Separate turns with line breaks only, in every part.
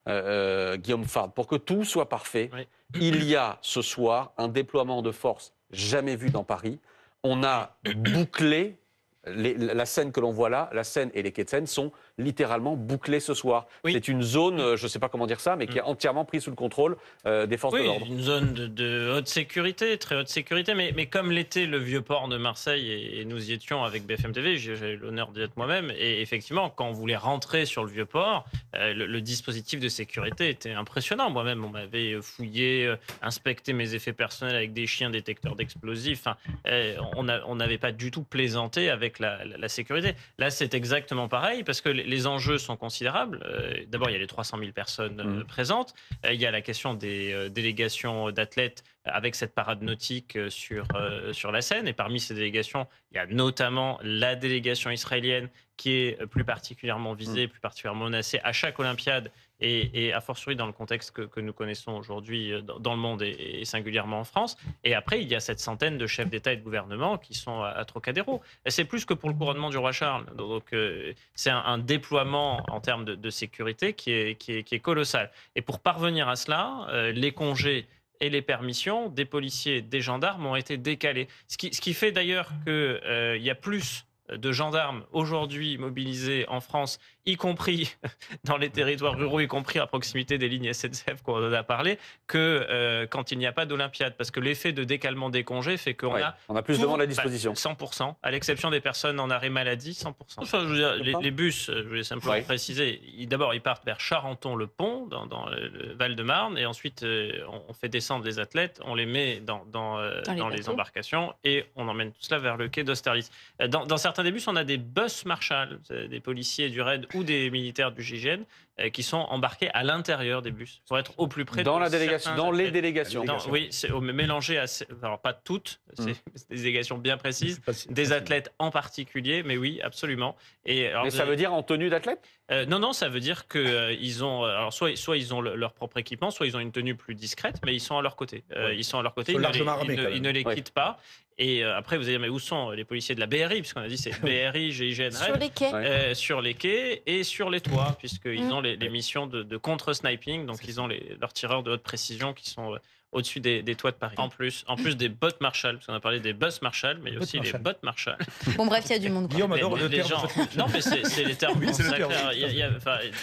Guillaume Fard, pour que tout soit parfait,
Oui.
il y a ce soir un déploiement de force jamais vu dans Paris. On a bouclé la scène que l'on voit là, la Seine et les quais de Seine sont littéralement bouclés ce soir.
Oui.
C'est une zone, je ne sais pas comment dire ça, mais qui est entièrement prise sous le contrôle des forces de
Oui,
l'ordre.
une zone de haute sécurité, très haute sécurité, mais comme l'était le vieux port de Marseille, et nous y étions avec BFM TV, j'ai l'honneur d'y être moi-même, et effectivement, quand on voulait rentrer sur le vieux port, le dispositif de sécurité était impressionnant. Moi-même, on m'avait fouillé, inspecté mes effets personnels avec des chiens détecteurs d'explosifs. Enfin, on n'avait pas du tout plaisanté avec la sécurité. Là, c'est exactement pareil, parce que les enjeux sont considérables. D'abord, il y a les 300 000 personnes présentes. Il y a la question des délégations d'athlètes avec cette parade nautique sur la Seine. Et parmi ces délégations, il y a notamment la délégation israélienne qui est plus particulièrement visée, plus particulièrement menacée à chaque Olympiade et a fortiori dans le contexte que nous connaissons aujourd'hui dans le monde et singulièrement en France. Et après, il y a cette centaine de chefs d'État et de gouvernement qui sont à Trocadéro. Et c'est plus que pour le couronnement du roi Charles. Donc, c'est un déploiement en termes de sécurité qui est colossal. Et pour parvenir à cela, les congés et les permissions des policiers, des gendarmes ont été décalés. Ce qui fait d'ailleurs qu'il y a plus de gendarmes aujourd'hui mobilisés en France, y compris dans les territoires ruraux, y compris à proximité des lignes SNCF qu'on en a parlé, que quand il n'y a pas d'Olympiade. Parce que l'effet de décalement des congés fait qu'on
On a plus de monde à disposition.
100%, à l'exception des personnes en arrêt maladie, 100%. Enfin, je veux dire, les bus, je voulais simplement préciser, d'abord, ils partent vers Charenton-le-Pont, dans le Val-de-Marne, et ensuite, on fait descendre les athlètes, on les met dans les embarcations, et on emmène tout cela vers le quai d'Austerlitz. Dans certains des bus, on a des bus Marshall, des policiers du RAID ou des militaires du GIGN qui sont embarqués à l'intérieur des bus pour être au plus près
dans
de
la délégation, dans les délégations.
Oui, c'est mélangé à, alors pas toutes, c'est des délégations bien précises, des athlètes en particulier, mais oui, absolument. Et alors,
mais ça veut dire en tenue d'athlète?
Non, ça veut dire que ils ont, alors soit ils ont leur propre équipement, soit ils ont une tenue plus discrète, mais ils sont à leur côté. Ils sont à leur côté, ils ne les quittent pas. Et après, vous allez dire, mais où sont les policiers de la BRI? Puisqu'on a dit c'est BRI, GIGN,
Sur les quais.
sur les quais et sur les toits, puisqu'ils ont les missions de contre-sniping. Donc, ils ont leurs tireurs de haute précision qui sont au-dessus des toits de Paris. En plus des bottes Marshall, parce qu'on a parlé des bus Marshall, mais il y a aussi les bottes Marshall.
Bon, bref, il y a du monde.
Guillaume adore le terme.
Non, mais c'est les termes
Oui, c'est le
consacrés.
terme.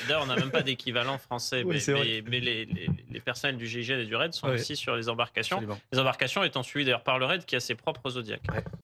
D'ailleurs, on n'a même pas d'équivalent français,
Oui,
mais les personnels du GIGN et du RAID sont
Oui.
aussi sur les embarcations.
Absolument.
Les embarcations étant suivies d'ailleurs par le RAID qui a ses propres Zodiacs.